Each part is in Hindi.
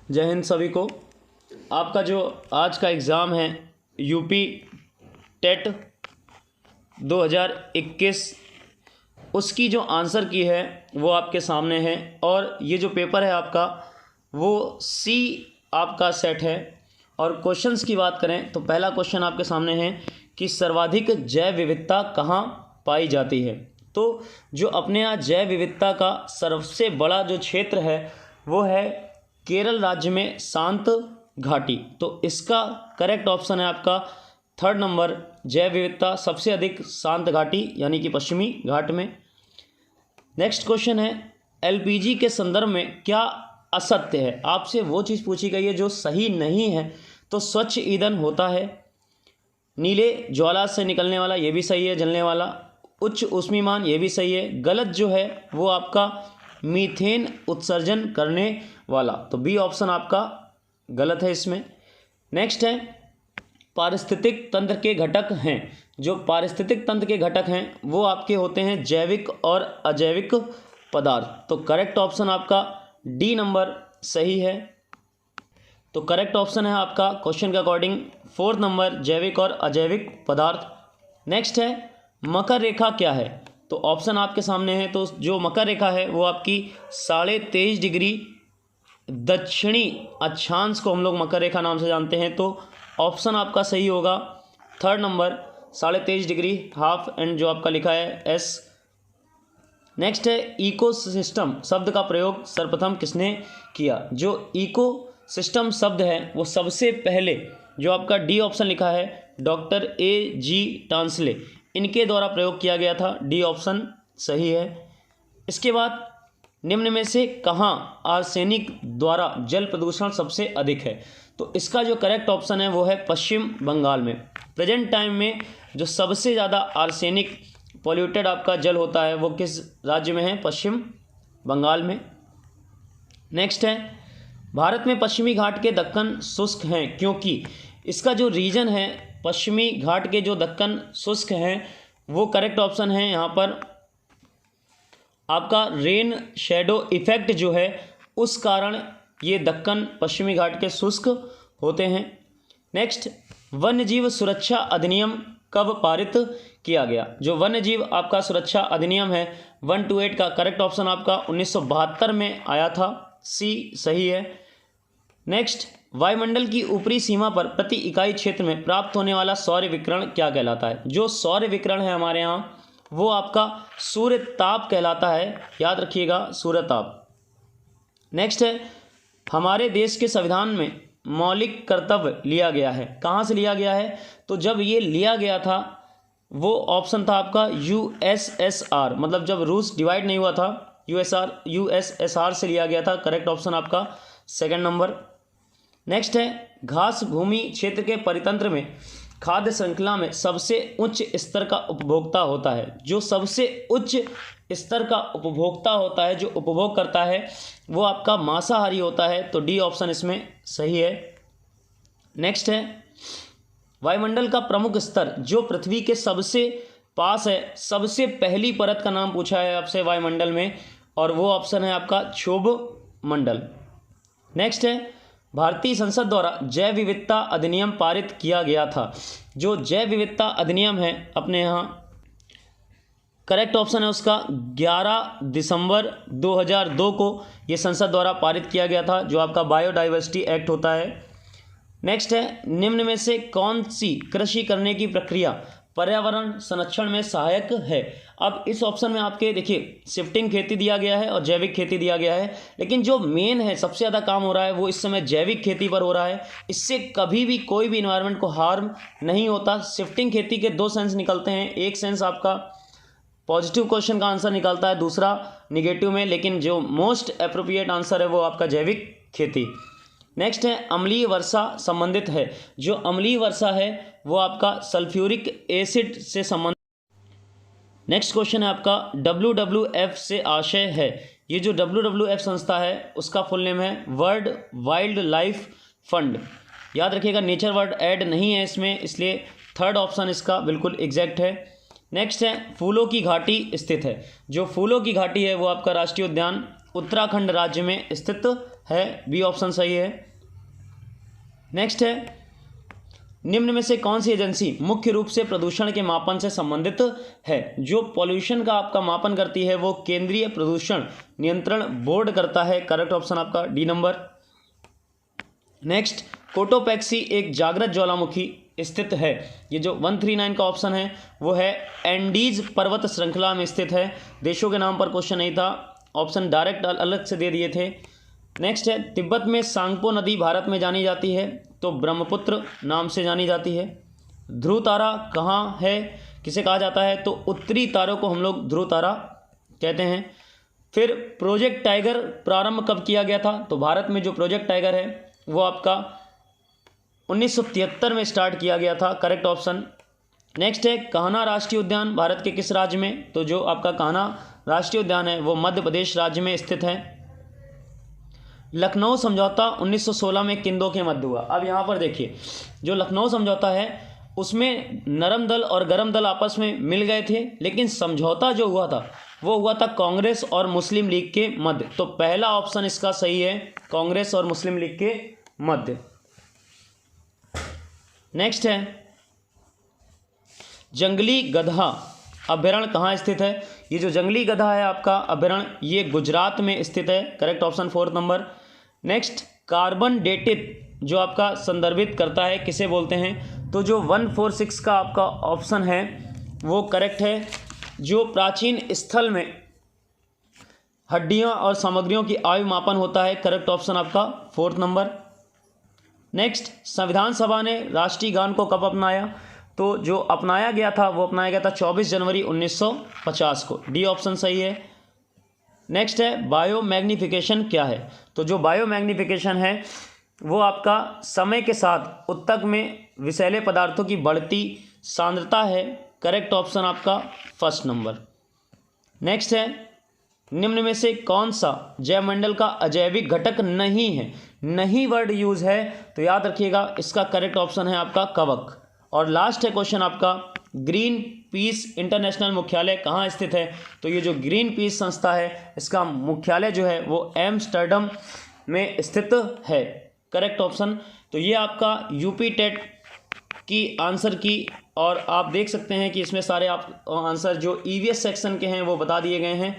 जय हिंद सभी को। आपका जो आज का एग्ज़ाम है यूपी टेट 2021 उसकी जो आंसर की है वो आपके सामने है। और ये जो पेपर है आपका वो सी आपका सेट है। और क्वेश्चंस की बात करें तो पहला क्वेश्चन आपके सामने है कि सर्वाधिक जैव विविधता कहाँ पाई जाती है। तो जो अपने यहाँ जैव विविधता का सबसे बड़ा जो क्षेत्र है वो है केरल राज्य में शांत घाटी। तो इसका करेक्ट ऑप्शन है आपका थर्ड नंबर, जैव विविधता सबसे अधिक शांत घाटी यानी कि पश्चिमी घाट में। नेक्स्ट क्वेश्चन है एलपीजी के संदर्भ में क्या असत्य है। आपसे वो चीज़ पूछी गई है जो सही नहीं है। तो स्वच्छ ईंधन होता है, नीले ज्वाला से निकलने वाला ये भी सही है, जलने वाला, उच्च ऊष्मीमान ये भी सही है। गलत जो है वो आपका मीथेन उत्सर्जन करने वाला, तो बी ऑप्शन आपका गलत है इसमें। नेक्स्ट है पारिस्थितिक तंत्र के घटक हैं। जो पारिस्थितिक तंत्र के घटक हैं वो आपके होते हैं जैविक और अजैविक पदार्थ। तो करेक्ट ऑप्शन आपका डी नंबर सही है। तो करेक्ट ऑप्शन है आपका क्वेश्चन के अकॉर्डिंग फोर्थ नंबर, जैविक और अजैविक पदार्थ। नेक्स्ट है मकर रेखा क्या है। तो ऑप्शन आपके सामने है। तो जो मकर रेखा है वो आपकी 23.5 डिग्री दक्षिणी अक्षांश को हम लोग मकर रेखा नाम से जानते हैं। तो ऑप्शन आपका सही होगा third number 23.5 degree half and जो आपका लिखा है एस। नेक्स्ट है इकोसिस्टम शब्द का प्रयोग सर्वप्रथम किसने किया। जो इको सिस्टम शब्द है वो सबसे पहले जो आपका डी ऑप्शन लिखा है डॉक्टर A.G. टांसले, इनके द्वारा प्रयोग किया गया था। डी ऑप्शन सही है। इसके बाद निम्न में से कहाँ आर्सेनिक द्वारा जल प्रदूषण सबसे अधिक है। तो इसका जो करेक्ट ऑप्शन है वो है पश्चिम बंगाल में। प्रेजेंट टाइम में जो सबसे ज़्यादा आर्सेनिक पॉल्यूटेड आपका जल होता है वो किस राज्य में है, पश्चिम बंगाल में। नेक्स्ट है भारत में पश्चिमी घाट के दक्कन शुष्क हैं क्योंकि। इसका जो रीजन है पश्चिमी घाट के जो दक्कन शुष्क हैं वो करेक्ट ऑप्शन है यहाँ पर आपका रेन शेडो इफेक्ट जो है उस कारण ये दक्कन पश्चिमी घाट के शुष्क होते हैं। नेक्स्ट वन्यजीव सुरक्षा अधिनियम कब पारित किया गया। जो वन्यजीव आपका सुरक्षा अधिनियम है 128 का करेक्ट ऑप्शन आपका 1972 में आया था, सी सही है। नेक्स्ट वायुमंडल की ऊपरी सीमा पर प्रति इकाई क्षेत्र में प्राप्त होने वाला सौर्य विकिरण क्या कहलाता है। जो सौर्य विकिरण है हमारे यहाँ वो आपका सूर्य ताप कहलाता है, याद रखिएगा सूर्य ताप। नेक्स्ट है हमारे देश के संविधान में मौलिक कर्तव्य लिया गया है। कहाँ से लिया गया है। तो जब ये लिया गया था वो ऑप्शन था आपका USSR, मतलब जब रूस डिवाइड नहीं हुआ था USSR से लिया गया था। करेक्ट ऑप्शन आपका सेकंड नंबर। नेक्स्ट है घास भूमि क्षेत्र के परितंत्र में खाद्य श्रृंखला में सबसे उच्च स्तर का उपभोक्ता होता है। जो सबसे उच्च स्तर का उपभोक्ता होता है, जो उपभोग करता है वो आपका मांसाहारी होता है। तो डी ऑप्शन इसमें सही है। नेक्स्ट है वायुमंडल का प्रमुख स्तर जो पृथ्वी के सबसे पास है, सबसे पहली परत का नाम पूछा है आपसे वायुमंडल में, और वो ऑप्शन है आपका क्षोभ मंडल। नेक्स्ट है भारतीय संसद द्वारा जैव विविधता अधिनियम पारित किया गया था। जो जैव विविधता अधिनियम है अपने यहाँ करेक्ट ऑप्शन है उसका 11 दिसंबर 2002 को ये संसद द्वारा पारित किया गया था, जो आपका बायोडाइवर्सिटी एक्ट होता है। नेक्स्ट है निम्न में से कौन सी कृषि करने की प्रक्रिया पर्यावरण संरक्षण में सहायक है। अब इस ऑप्शन में आपके देखिए शिफ्टिंग खेती दिया गया है और जैविक खेती दिया गया है, लेकिन जो मेन है सबसे ज़्यादा काम हो रहा है वो इस समय जैविक खेती पर हो रहा है। इससे कभी भी कोई भी इन्वायरमेंट को हार्म नहीं होता। शिफ्टिंग खेती के दो सेंस निकलते हैं, एक सेंस आपका पॉजिटिव क्वेश्चन का आंसर निकलता है, दूसरा निगेटिव में, लेकिन जो मोस्ट अप्रोप्रिएट आंसर है वो आपका जैविक खेती। नेक्स्ट है अम्लीय वर्षा संबंधित है। जो अम्लीय वर्षा है वो आपका सल्फ्यूरिक एसिड से संबंधित। नेक्स्ट क्वेश्चन है आपका WWF से आशय है। ये जो WWF संस्था है उसका फुल नेम है वर्ल्ड वाइल्ड लाइफ फंड। याद रखिएगा नेचर वर्ड ऐड नहीं है इसमें, इसलिए थर्ड ऑप्शन इसका बिल्कुल एग्जैक्ट है। नेक्स्ट है फूलों की घाटी स्थित है। जो फूलों की घाटी है वो आपका राष्ट्रीय उद्यान उत्तराखंड राज्य में स्थित है, बी ऑप्शन सही है। नेक्स्ट है, निम्न में से कौन सी एजेंसी मुख्य रूप से प्रदूषण के मापन से संबंधित है? जो पॉल्यूशन का आपका मापन करती है वो केंद्रीय प्रदूषण नियंत्रण बोर्ड करता है। करेक्ट ऑप्शन आपका डी नंबर। नेक्स्ट, कोटोपैक्सी एक जागृत ज्वालामुखी स्थित है। ये जो 139 का ऑप्शन है वो है एंडीज पर्वत श्रृंखला में स्थित है। देशों के नाम पर क्वेश्चन नहीं था, ऑप्शन डायरेक्ट अलग से दे दिए थे। नेक्स्ट है, तिब्बत में सांगपो नदी भारत में जानी जाती है तो ब्रह्मपुत्र नाम से जानी जाती है। ध्रुव तारा कहाँ है, किसे कहा जाता है? तो उत्तरी तारों को हम लोग ध्रुव तारा कहते हैं। फिर प्रोजेक्ट टाइगर प्रारंभ कब किया गया था? तो भारत में जो प्रोजेक्ट टाइगर है वो आपका 1973 में स्टार्ट किया गया था। Correct option. नेक्स्ट है, कान्हा राष्ट्रीय उद्यान भारत के किस राज्य में? तो जो आपका कान्हा राष्ट्रीय उद्यान है वो मध्य प्रदेश राज्य में स्थित है। लखनऊ समझौता 1916 में किन दो के मध्य हुआ? अब यहाँ पर देखिए, जो लखनऊ समझौता है उसमें नरम दल और गरम दल आपस में मिल गए थे, लेकिन समझौता जो हुआ था वो हुआ था कांग्रेस और मुस्लिम लीग के मध्य। तो पहला ऑप्शन इसका सही है, कांग्रेस और मुस्लिम लीग के मध्य। नेक्स्ट है, जंगली गधा अभयारण्य कहाँ स्थित है? ये जो जंगली गधा है आपका अभयारण्य ये गुजरात में स्थित है। Correct option 4 number. Next, carbon dated जो आपका संदर्भित करता है किसे बोलते हैं? तो जो 146 का आपका ऑप्शन है वो करेक्ट है। जो प्राचीन स्थल में हड्डियां और सामग्रियों की आयु मापन होता है। करेक्ट ऑप्शन आपका 4 नंबर। नेक्स्ट, संविधान सभा ने राष्ट्रीय गान को कब अपनाया? तो जो अपनाया गया था वो अपनाया गया था 24 जनवरी 1950 को। डी ऑप्शन सही है। नेक्स्ट है, बायोमैग्निफिकेशन क्या है? तो जो बायोमैग्निफिकेशन है वो आपका समय के साथ ऊतक में विषैले पदार्थों की बढ़ती सांद्रता है। करेक्ट ऑप्शन आपका 1 नंबर। नेक्स्ट है, निम्न में से कौन सा जैवमंडल का अजैविक घटक नहीं है? नहीं वर्ड यूज है तो याद रखिएगा इसका करेक्ट ऑप्शन है आपका कवक। और लास्ट है क्वेश्चन आपका, ग्रीन पीस इंटरनेशनल मुख्यालय कहाँ स्थित है? तो ये जो ग्रीन पीस संस्था है इसका मुख्यालय जो है वो एम्स्टर्डम में स्थित है। Correct option. तो ये आपका यूपी टेट की आंसर की, और आप देख सकते हैं कि इसमें सारे आप आंसर जो ईवीएस सेक्शन के हैं वो बता दिए गए हैं।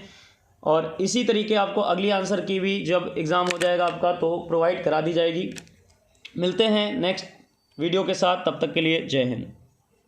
और इसी तरीके आपको अगली आंसर की भी जब एग्ज़ाम हो जाएगा आपका तो प्रोवाइड करा दी जाएगी। मिलते हैं नेक्स्ट वीडियो के साथ, तब तक के लिए जय हिंद।